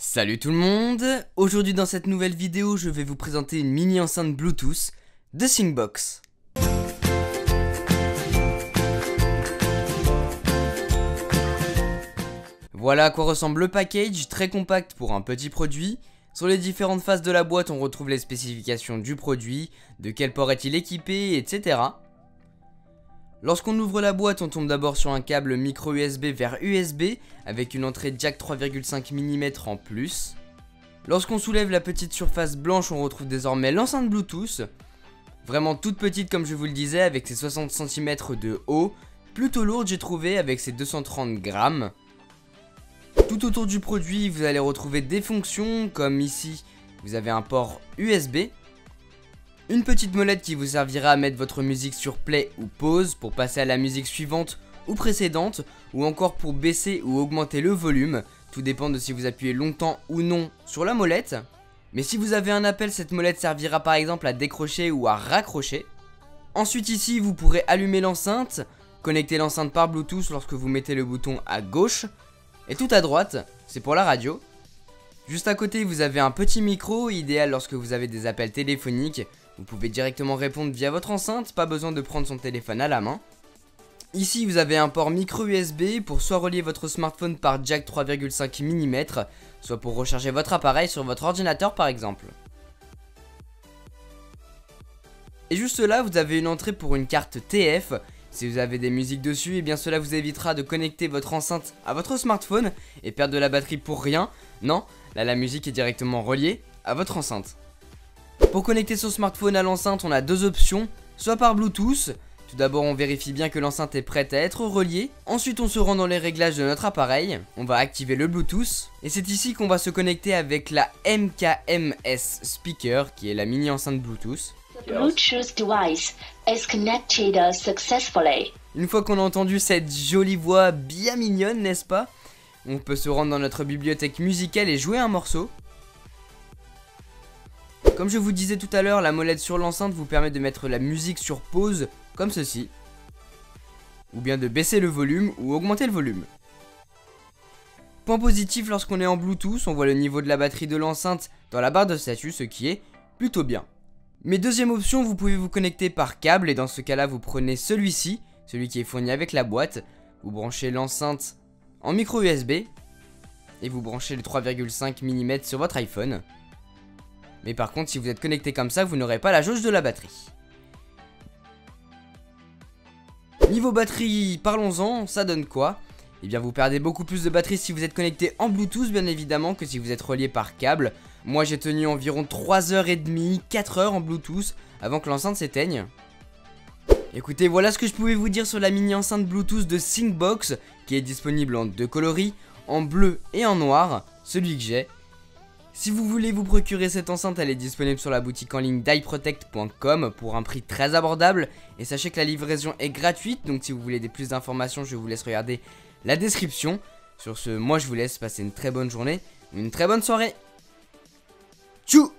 Salut tout le monde. Aujourd'hui dans cette nouvelle vidéo, je vais vous présenter une mini enceinte Bluetooth de Syncbox. Voilà à quoi ressemble le package, très compact pour un petit produit. Sur les différentes faces de la boîte, on retrouve les spécifications du produit, de quel port est-il équipé, etc. Lorsqu'on ouvre la boîte, on tombe d'abord sur un câble micro USB vers USB avec une entrée jack 3,5 mm en plus. Lorsqu'on soulève la petite surface blanche, on retrouve désormais l'enceinte Bluetooth. Vraiment toute petite comme je vous le disais, avec ses 60 cm de haut. Plutôt lourde j'ai trouvé avec ses 230 grammes. Tout autour du produit, vous allez retrouver des fonctions comme ici, vous avez un port USB. Une petite molette qui vous servira à mettre votre musique sur play ou pause pour passer à la musique suivante ou précédente, ou encore pour baisser ou augmenter le volume, tout dépend de si vous appuyez longtemps ou non sur la molette. Mais si vous avez un appel, cette molette servira par exemple à décrocher ou à raccrocher. Ensuite ici vous pourrez allumer l'enceinte, connecter l'enceinte par Bluetooth lorsque vous mettez le bouton à gauche, et tout à droite c'est pour la radio. Juste à côté vous avez un petit micro, idéal lorsque vous avez des appels téléphoniques. Vous pouvez directement répondre via votre enceinte, pas besoin de prendre son téléphone à la main. Ici vous avez un port micro USB pour soit relier votre smartphone par jack 3,5 mm, soit pour recharger votre appareil sur votre ordinateur par exemple. Et juste là vous avez une entrée pour une carte TF. Si vous avez des musiques dessus, et bien cela vous évitera de connecter votre enceinte à votre smartphone et perdre de la batterie pour rien. Non, là la musique est directement reliée à votre enceinte. Pour connecter son smartphone à l'enceinte, on a deux options, soit par Bluetooth. Tout d'abord on vérifie bien que l'enceinte est prête à être reliée. Ensuite on se rend dans les réglages de notre appareil, on va activer le Bluetooth. Et c'est ici qu'on va se connecter avec la MKMS Speaker, qui est la mini enceinte Bluetooth. The Bluetooth device is connected successfully. Une fois qu'on a entendu cette jolie voix bien mignonne, n'est-ce pas? On peut se rendre dans notre bibliothèque musicale et jouer un morceau. Comme je vous disais tout à l'heure, la molette sur l'enceinte vous permet de mettre la musique sur pause, comme ceci. Ou bien de baisser le volume ou augmenter le volume. Point positif, lorsqu'on est en Bluetooth, on voit le niveau de la batterie de l'enceinte dans la barre de statut, ce qui est plutôt bien. Mais deuxième option, vous pouvez vous connecter par câble et dans ce cas là vous prenez celui-ci, celui qui est fourni avec la boîte. Vous branchez l'enceinte en micro USB et vous branchez le 3,5 mm sur votre iPhone. Mais par contre si vous êtes connecté comme ça, vous n'aurez pas la jauge de la batterie. Niveau batterie, parlons-en, ça donne quoi? Eh bien vous perdez beaucoup plus de batterie si vous êtes connecté en Bluetooth bien évidemment que si vous êtes relié par câble. Moi j'ai tenu environ 3h30, 4h en Bluetooth avant que l'enceinte s'éteigne. Écoutez, voilà ce que je pouvais vous dire sur la mini enceinte Bluetooth de Syncbox, qui est disponible en deux coloris, en bleu et en noir, celui que j'ai. Si vous voulez vous procurer cette enceinte, elle est disponible sur la boutique en ligne dieprotect.com pour un prix très abordable. Et sachez que la livraison est gratuite, donc si vous voulez plus d'informations, je vous laisse regarder la description. Sur ce, moi je vous laisse passer une très bonne journée, une très bonne soirée. Tchou!